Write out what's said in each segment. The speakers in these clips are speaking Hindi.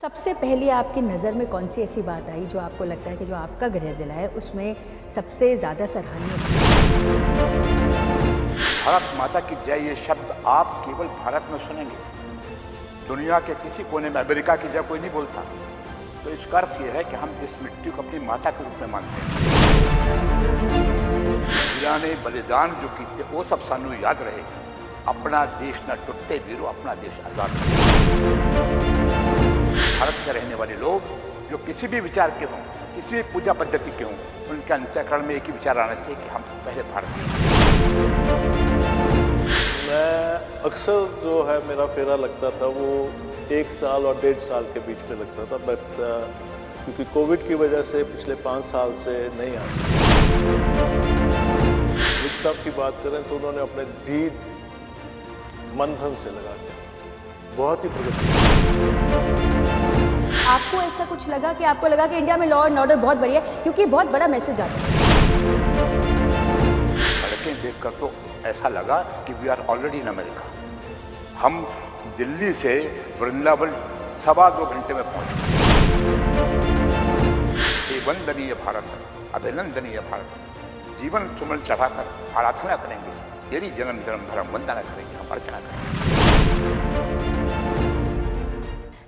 सबसे पहले आपकी नज़र में कौन सी ऐसी बात आई जो आपको लगता है कि जो आपका गृह जिला है उसमें सबसे ज़्यादा सराहनीय भारत माता की जय ये शब्द आप केवल भारत में सुनेंगे। दुनिया के किसी कोने में अमेरिका की जय कोई नहीं बोलता। तो इसका अर्थ ये है कि हम इस मिट्टी को अपनी माता के रूप में मानते हैं। वीरा ने बलिदान जो कीते वो सब सानू याद रहे। अपना देश न टुटे वीरो, अपना देश आजाद रहे। भारत में रहने वाले लोग जो किसी भी विचार के हों, किसी भी पूजा पद्धति के हों, उनके अंतःकरण में एक ही विचार आना चाहिए कि हम पहले भारतीय हैं। मैं अक्सर जो है मेरा फेरा लगता था वो 1 साल और 1.5 साल के बीच में लगता था, बट क्योंकि कोविड की वजह से पिछले 5 साल से नहीं आ सका। विक साहब की बात करें तो उन्होंने अपने जी मन धन से लगा दिया, बहुत ही प्रगति। आपको ऐसा कुछ लगा कि आपको लगा कि इंडिया में लॉ एंड ऑर्डर बहुत बढ़िया है, क्योंकि बहुत बड़ा मैसेज आता है। सड़कें देखकर तो ऐसा लगा कि we are already in America. हम दिल्ली से वृंदावन 2.25 घंटे में पहुंच गए। वंदनीय भारत, अभिनंदनीय भारत। जीवन सुमन चढ़ाकर आराधना करेंगे, तेरी जन्म जन्म धर्म वंदना करेंगे, हम अर्चना करेंगे।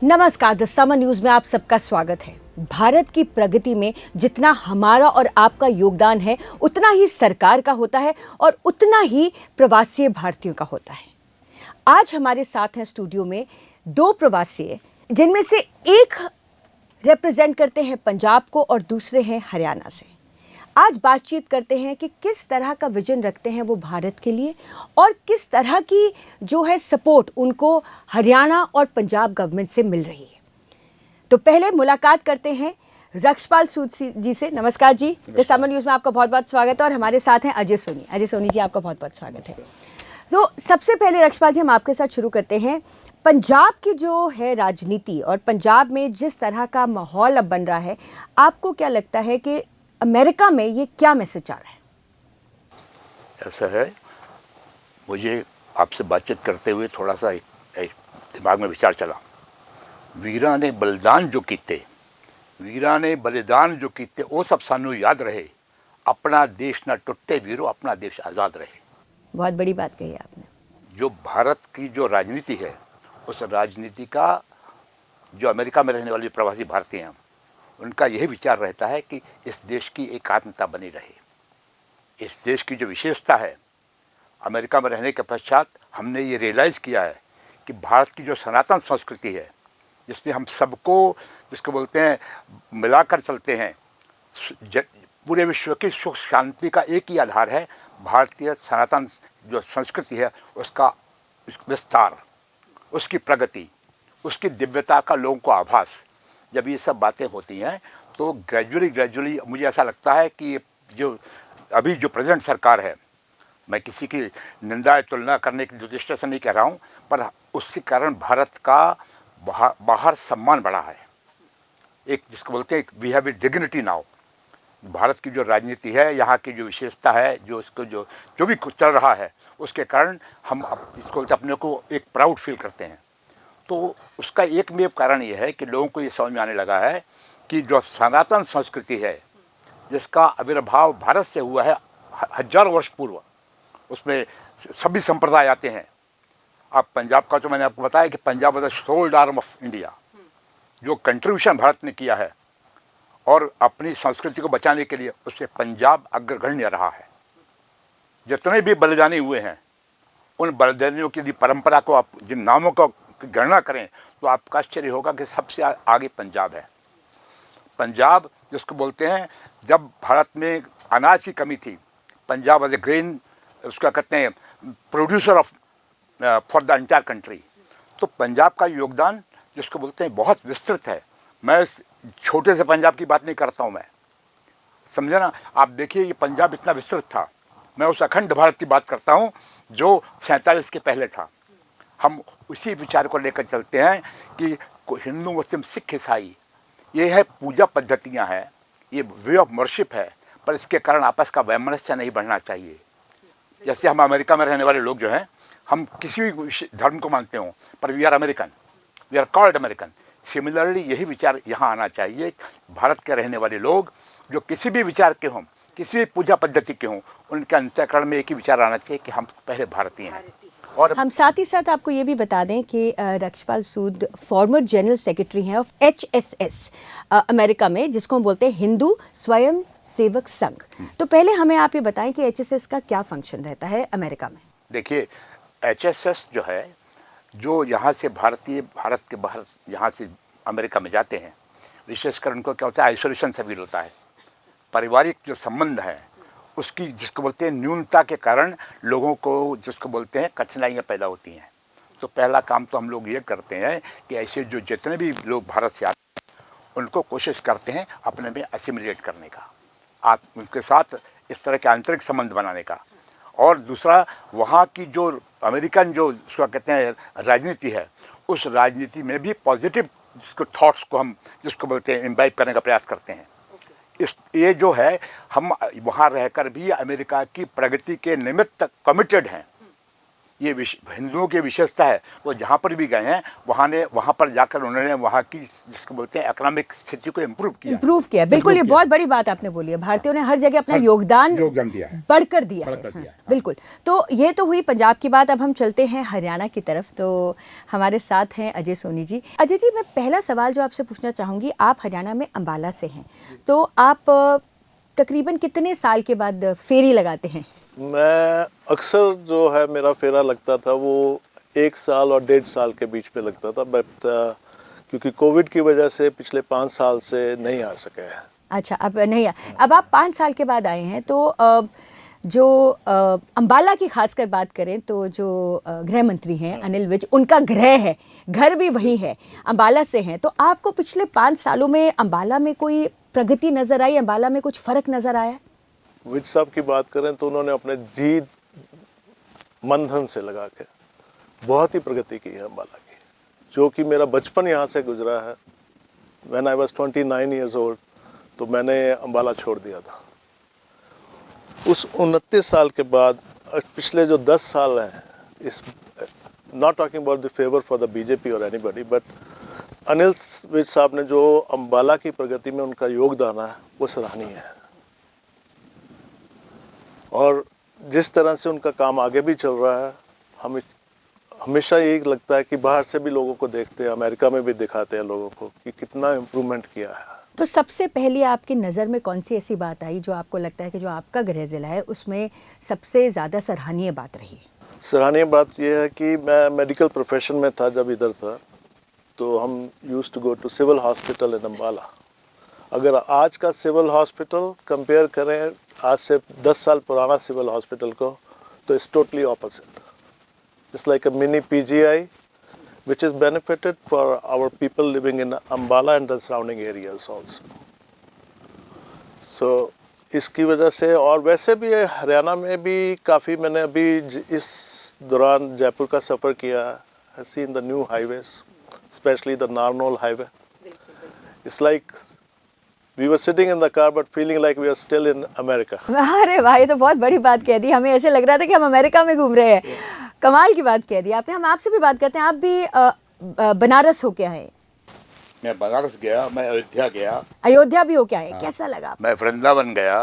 नमस्कार, द समर न्यूज़ में आप सबका स्वागत है। भारत की प्रगति में जितना हमारा और आपका योगदान है उतना ही सरकार का होता है और उतना ही प्रवासी भारतीयों का होता है। आज हमारे साथ हैं स्टूडियो में 2 प्रवासी, जिनमें से एक रिप्रेजेंट करते हैं पंजाब को और दूसरे हैं हरियाणा से। आज बातचीत करते हैं कि किस तरह का विजन रखते हैं वो भारत के लिए और किस तरह की जो है सपोर्ट उनको हरियाणा और पंजाब गवर्नमेंट से मिल रही है। तो पहले मुलाकात करते हैं रक्षपाल सूद जी से। नमस्कार जी, द समर न्यूज़ में आपका बहुत बहुत स्वागत है। और हमारे साथ हैं अजय सोनी। अजय सोनी जी, आपका बहुत बहुत स्वागत है। तो सबसे पहले रक्षपाल जी, हम आपके साथ शुरू करते हैं। पंजाब की जो है राजनीति और पंजाब में जिस तरह का माहौल अब बन रहा है, आपको क्या लगता है कि अमेरिका में ये क्या मैसेज आ रहा है? ऐसा है, मुझे आपसे बातचीत करते हुए थोड़ा सा एक दिमाग में विचार चला। वीरा ने बलिदान जो कीते, वीरा ने बलिदान जो कीते वो सब सानू याद रहे। अपना देश न टुटे वीरो, अपना देश आज़ाद रहे। बहुत बड़ी बात कही आपने। जो भारत की जो राजनीति है, उस राजनीति का जो अमेरिका में रहने वाले प्रवासी भारतीय हैं, उनका यही विचार रहता है कि इस देश की एकात्मता बनी रहे। इस देश की जो विशेषता है, अमेरिका में रहने के पश्चात हमने ये रियलाइज़ किया है कि भारत की जो सनातन संस्कृति है, जिसमें हम सबको, जिसको बोलते हैं, मिलाकर चलते हैं, पूरे विश्व की सुख शांति का एक ही आधार है भारतीय सनातन जो संस्कृति है, उसका विस्तार, उसकी प्रगति, उसकी दिव्यता का लोगों को आभास। जब ये सब बातें होती हैं तो ग्रेजुअली मुझे ऐसा लगता है कि जो अभी जो प्रेजेंट सरकार है, मैं किसी की निंदा तुलना करने की दृष्टि से नहीं कह रहा हूँ, पर उसके कारण भारत का बाहर सम्मान बढ़ा है। एक जिसको बोलते हैं we have a dignity now. Bharat की जो राजनीति है, यहाँ की जो विशेषता है, जो इसको जो भी चल रहा है, उसके कारण हम इसको अपने को एक प्राउड फील करते हैं। तो उसका एकमेव कारण ये है कि लोगों को ये समझ में आने लगा है कि जो सनातन संस्कृति है, जिसका आविर्भाव भारत से हुआ है हजारों वर्ष पूर्व, उसमें सभी संप्रदाय आते हैं। अब पंजाब का तो मैंने आपको बताया कि Punjab was the sword arm of India. जो कंट्रीब्यूशन भारत ने किया है और अपनी संस्कृति को बचाने के लिए, उससे पंजाब अग्रगण्य रहा है। जितने भी बलिदानी हुए हैं, उन बलिदानियों की परंपरा को आप जिन नामों को गणना करें तो आपका आश्चर्य होगा कि सबसे आगे पंजाब है। पंजाब जिसको बोलते हैं, जब भारत में अनाज की कमी थी, पंजाब वाज ए ग्रेन, उसका कहते हैं producer of for the entire country. तो पंजाब का योगदान जिसको बोलते हैं बहुत विस्तृत है। मैं छोटे से पंजाब की बात नहीं करता हूँ, मैं समझे ना। आप देखिए ये पंजाब इतना विस्तृत था। मैं उस अखंड भारत की बात करता हूँ जो 47 के पहले था। हम उसी विचार को लेकर चलते हैं कि हिंदू मुस्लिम सिख ईसाई, ये है पूजा पद्धतियाँ हैं, ये वे ऑफ वर्शिप है, पर इसके कारण आपस का वैमनस्य नहीं बढ़ना चाहिए। जैसे हम अमेरिका में रहने वाले लोग जो हैं, हम किसी भी धर्म को मानते हों, पर we are American, we are called American. Similarly यही विचार यहाँ आना चाहिए। भारत के रहने वाले लोग जो किसी भी विचार के हों, किसी भी पूजा पद्धति के हों, उनके अंतःकरण में एक ही विचार आना चाहिए कि हम पहले भारतीय हैं। और हम साथ ही साथ आपको ये भी बता दें कि रक्षपाल सूद फॉर्मर जनरल सेक्रेटरी हैं ऑफ HSS अमेरिका में, जिसको हम बोलते हैं हिंदू स्वयं सेवक संघ। तो पहले हमें आप ये बताएं कि HSS का क्या फंक्शन रहता है अमेरिका में। देखिए, HSS जो है, जो यहाँ से भारत के बाहर यहाँ से अमेरिका में जाते हैं, विशेषकर उनको क्या होता है, आइसोलेशन से फील होता है। पारिवारिक जो संबंध है उसकी, जिसको बोलते हैं न्यूनता के कारण लोगों को जिसको बोलते हैं कठिनाइयाँ पैदा होती हैं। तो पहला काम तो हम लोग ये करते हैं कि ऐसे जो जितने भी लोग भारत से आते हैं उनको कोशिश करते हैं अपने में असिमिलेट करने का, उनके साथ इस तरह के आंतरिक संबंध बनाने का। और दूसरा, वहाँ की जो अमेरिकन जो उसको कहते हैं राजनीति है, उस राजनीति में भी पॉजिटिव जिसको थॉट्स को हम जिसको बोलते हैं इम्बाइब करने का प्रयास करते हैं। ये जो है, हम वहाँ रहकर भी अमेरिका की प्रगति के निमित्त कमिटेड हैं। ये हिंदुओं की विशेषता है, वो जहाँ पर भी गए हैं वहाँ पर जाकर उन्होंने वहाँ की जिसको बोलते हैं इकोनॉमिक स्थिति को इम्प्रूव किया। बिल्कुल, ये बहुत बड़ी बात आपने बोली है। भारतीयों ने हर जगह अपना योगदान दिया है, बढ़कर दिया है। हाँ, बिल्कुल। तो ये तो हुई पंजाब की बात। अब हम चलते हैं हरियाणा की तरफ। तो हमारे साथ हैं अजय सोनी जी। अजय जी, मैं पहला सवाल जो आपसे पूछना चाहूँगी, आप हरियाणा में अम्बाला से हैं, तो आप तकरीबन कितने साल के बाद फेरी लगाते हैं? मैं अक्सर जो है मेरा फेरा लगता था वो 1 साल और 1.5 साल के बीच में लगता था, बट क्योंकि कोविड की वजह से पिछले 5 साल से नहीं आ सके हैं। अच्छा, अब नहीं, अब आप 5 साल के बाद आए हैं। तो जो अम्बाला की खासकर बात करें तो जो गृह मंत्री हैं अनिल विज, उनका घर भी वही है, अम्बाला से हैं। तो आपको पिछले 5 सालों में अम्बाला में कोई प्रगति नज़र आई? अम्बाला में कुछ फ़र्क नज़र आया? विज साहब की बात करें तो उन्होंने अपने जी मन धन से लगा के बहुत ही प्रगति की है अम्बाला की, जो कि मेरा बचपन यहाँ से गुजरा है। When I was 29 years old, तो मैंने अम्बाला छोड़ दिया था। उस 29 साल के बाद पिछले जो 10 साल हैं, इस not talking about the favour for the BJP और एनीबॉडी, बट अनिल विज साहब ने जो अम्बाला की प्रगति में उनका योगदान है वो सराहनीय है। और जिस तरह से उनका काम आगे भी चल रहा है, हमें हमेशा यही लगता है कि बाहर से भी लोगों को देखते हैं, अमेरिका में भी दिखाते हैं लोगों को कि कितना इम्प्रूवमेंट किया है। तो सबसे पहले आपकी नज़र में कौन सी ऐसी बात आई जो आपको लगता है कि जो आपका गृह जिला है उसमें सबसे ज़्यादा सराहनीय बात रही? सराहनीय बात यह है कि मैं मेडिकल प्रोफेशन में था जब इधर था, तो हम used to go to civil hospital in Ambala. अगर आज का सिविल हॉस्पिटल कंपेयर करें आज से 10 साल पुराना सिविल हॉस्पिटल को, तो it's totally opposite. It's like a mini PGI which is benefited for our people living in Ambala and the surrounding areas also. So इसकी वजह से, और वैसे भी हरियाणा में भी काफ़ी, मैंने अभी इस दौरान जयपुर का सफ़र किया, I seen the new highways, especially the Narnaul highway. It's like we were sitting in the car but feeling like we are still in America. अरे भाई, ये तो बहुत बड़ी बात कह दी। हमें ऐसे लग रहा था कि हम अमेरिका में घूम रहे हैं। कमाल की बात कह दी आपने। हम आपसे भी बात करते हैं। आप भी बनारस होके आए? मैं बनारस गया, मैं अयोध्या गया। अयोध्या भी होके आए, कैसा लगा? मैं वृंदावन गया।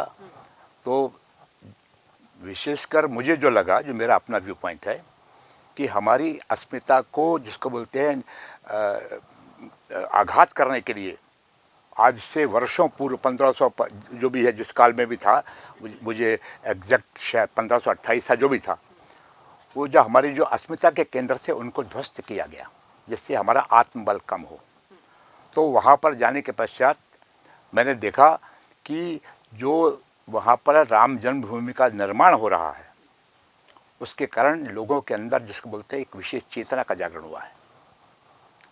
तो विशेषकर मुझे जो लगा, जो मेरा अपना व्यू पॉइंट है, कि हमारी अस्मिता को जिसको बोलते हैं आघात करने के लिए आज से वर्षों पूर्व 1500 जो भी है, जिस काल में भी था, मुझे एग्जैक्ट शायद 1528 था जो भी था, वो जो हमारी जो अस्मिता के केंद्र से उनको ध्वस्त किया गया, जिससे हमारा आत्मबल कम हो। तो वहाँ पर जाने के पश्चात मैंने देखा कि जो वहाँ पर राम जन्मभूमि का निर्माण हो रहा है, उसके कारण लोगों के अंदर जिसको बोलते हैं एक विशेष चेतना का जागरण हुआ है।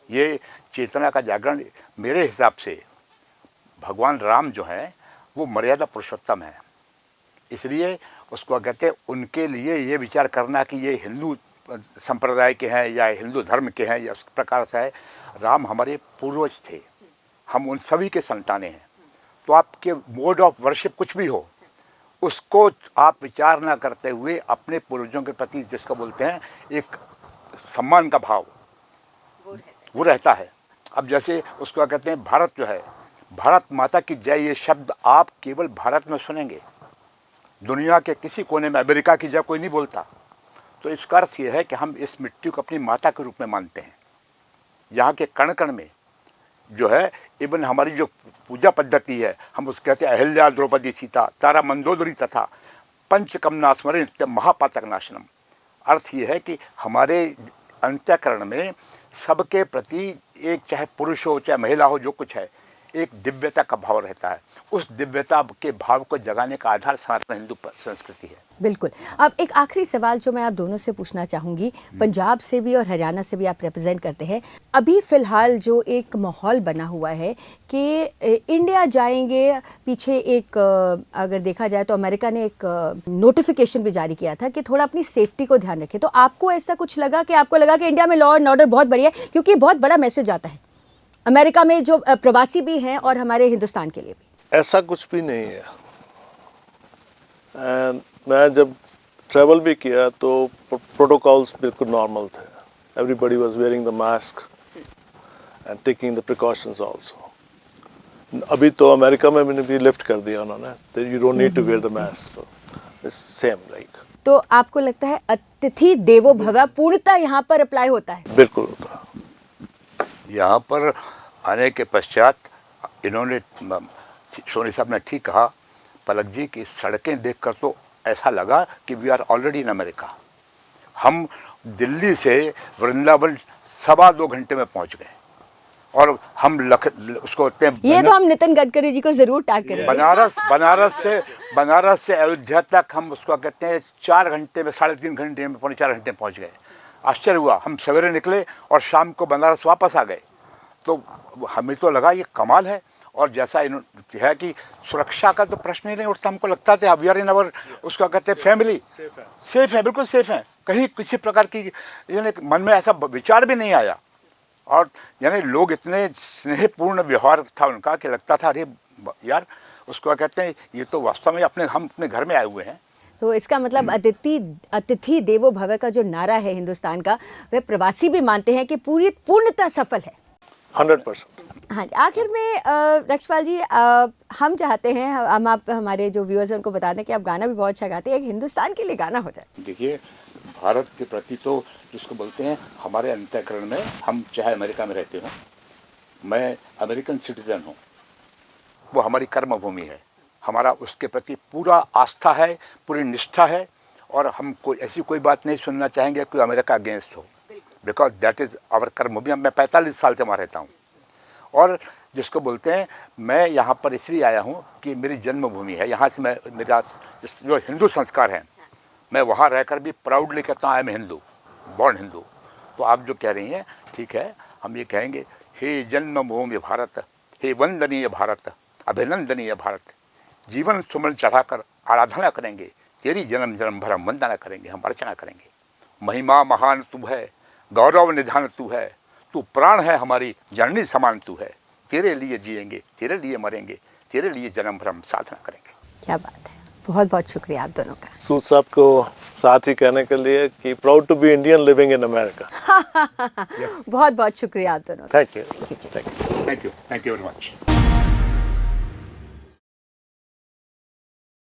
ये चेतना का जागरण मेरे हिसाब से भगवान राम जो हैं वो मर्यादा पुरुषोत्तम है, इसलिए उसको कहते हैं उनके लिए ये विचार करना कि ये हिंदू संप्रदाय के हैं या हिंदू धर्म के हैं या उस प्रकार से है। राम हमारे पूर्वज थे, हम उन सभी के संतानें हैं। तो आपके मोड ऑफ वर्शिप कुछ भी हो, उसको आप विचार ना करते हुए अपने पूर्वजों के प्रति जिसको बोलते हैं एक सम्मान का भाव वो रहता है। अब जैसे उसको कहते हैं भारत जो है, भारत माता की जय, ये शब्द आप केवल भारत में सुनेंगे, दुनिया के किसी कोने में अमेरिका की जय कोई नहीं बोलता। तो इसका अर्थ ये है कि हम इस मिट्टी को अपनी माता के रूप में मानते हैं। यहाँ के कण कण में जो है, इवन हमारी जो पूजा पद्धति है, हम उसको कहते हैं अहिल्या द्रौपदी सीता तारा मंदोदरी तथा पंचकमना स्मरण महापातक नाशनम। अर्थ ये है कि हमारे अंतःकरण में सबके प्रति एक, चाहे पुरुष हो चाहे महिला हो, जो कुछ है, एक दिव्यता का भाव रहता है। उस दिव्यता के भाव को जगाने का आधार सनातन हिंदू संस्कृति है। बिल्कुल। अब एक आखिरी सवाल जो मैं आप दोनों से पूछना चाहूँगी, पंजाब से भी और हरियाणा से भी आप रिप्रेजेंट करते हैं, अभी फ़िलहाल जो एक माहौल बना हुआ है कि इंडिया जाएंगे, पीछे एक अगर देखा जाए तो अमेरिका ने एक नोटिफिकेशन भी जारी किया था कि थोड़ा अपनी सेफ्टी को ध्यान रखें। तो आपको ऐसा कुछ लगा कि आपको लगा कि इंडिया में लॉ एंड ऑर्डर बहुत बढ़िया है? क्योंकि बहुत बड़ा मैसेज आता है अमेरिका में जो प्रवासी भी हैं और हमारे हिंदुस्तान के लिए भी। ऐसा कुछ भी नहीं है। एंड मैं जब ट्रैवल भी किया तो प्रोटोकॉल्स बिल्कुल नॉर्मल थे। Everybody was wearing the mask and taking the precautions also. अभी तो अमेरिका में भी लिफ्ट कर दिया उन्होंने, you don't need to wear the mask, so it's same like. तो आपको लगता है अतिथि देवो भव पूर्णतः यहाँ पर अप्लाई होता है? बिल्कुल होता है। यहाँ पर आने के पश्चात इन्होंने, सोनी साहब ने ठीक कहा पलक जी, की सड़कें देखकर तो ऐसा लगा कि we are already in America. हम दिल्ली से वृंदावन 2.25 घंटे में पहुँच गए और हम उसको कहते हैं, ये तो हम नितिन गडकरी जी को जरूर टैग करेंगे। बनारस से अयोध्या तक हम उसको कहते हैं 4 घंटे में, 3.5 घंटे में, 3.25 घंटे में पहुँच गए। आश्चर्य हुआ, हम सवेरे निकले और शाम को बनारस वापस आ गए। तो हमें तो लगा ये कमाल है। और जैसा है कि सुरक्षा का तो प्रश्न ही नहीं उठता, हमको लगता था वी आर इन अवर, उसका कहते हैं फैमिली, सेफ है, बिल्कुल सेफ है। कहीं किसी प्रकार की यानी मन में ऐसा विचार भी नहीं आया। और यानी लोग इतने स्नेहपूर्ण व्यवहार था उनका कि लगता था अरे यार, उसको कहते हैं ये तो वास्तव में हम अपने घर में आए हुए हैं। तो इसका मतलब अतिथि देवो भव का जो नारा है हिंदुस्तान का, वह प्रवासी भी मानते हैं कि पूर्णतः सफल है। 100%। हाँ, आखिर में रक्षपाल जी, हम चाहते हैं हम आप हमारे जो व्यूअर्स हैं उनको बता दें कि आप गाना भी बहुत अच्छा गाते हैं, एक हिंदुस्तान के लिए गाना हो जाए। देखिए, भारत के प्रति तो जिसको बोलते हैं हमारे अंतःकरण में, हम चाहे अमेरिका में रहते हों, मैं अमेरिकन सिटीजन हूँ, वो हमारी कर्म भूमि है, हमारा उसके प्रति पूरा आस्था है, पूरी निष्ठा है। और हम कोई ऐसी कोई बात नहीं सुनना चाहेंगे कि अमेरिका अगेंस्ट हो, बिकॉज दैट इज़ आवर कर्म भूमि। मैं 45 साल से वहाँ रहता हूँ और जिसको बोलते हैं, मैं यहाँ पर इसलिए आया हूँ कि मेरी जन्मभूमि है, यहाँ से मैं, मेरा जो हिंदू संस्कार है, मैं वहाँ रहकर भी प्राउडली कहता हूँ I am Hindu, born Hindu. तो आप जो कह रही हैं ठीक है, हम ये कहेंगे, हे जन्मभूमि भारत, हे वंदनीय भारत, अभिनंदनीय भारत, जीवन सुमन चढ़ाकर आराधना करेंगे, तेरी जन्म जन्म भर हम वंदना करेंगे, हम अर्चना करेंगे। महिमा महान तू है, गौरव निधान तू है, तू प्राण है हमारी जननी समान तू है, तेरे लिए जिएंगे, तेरे लिए मरेंगे, तेरे लिए जन्म भर हम साधना करेंगे। क्या बात है, बहुत बहुत शुक्रिया आप दोनों का। सूद साहब को साथ ही कहने के लिए कि proud to be Indian living in America. बहुत बहुत शुक्रिया आप दोनों का। Thank you. Thank you very much.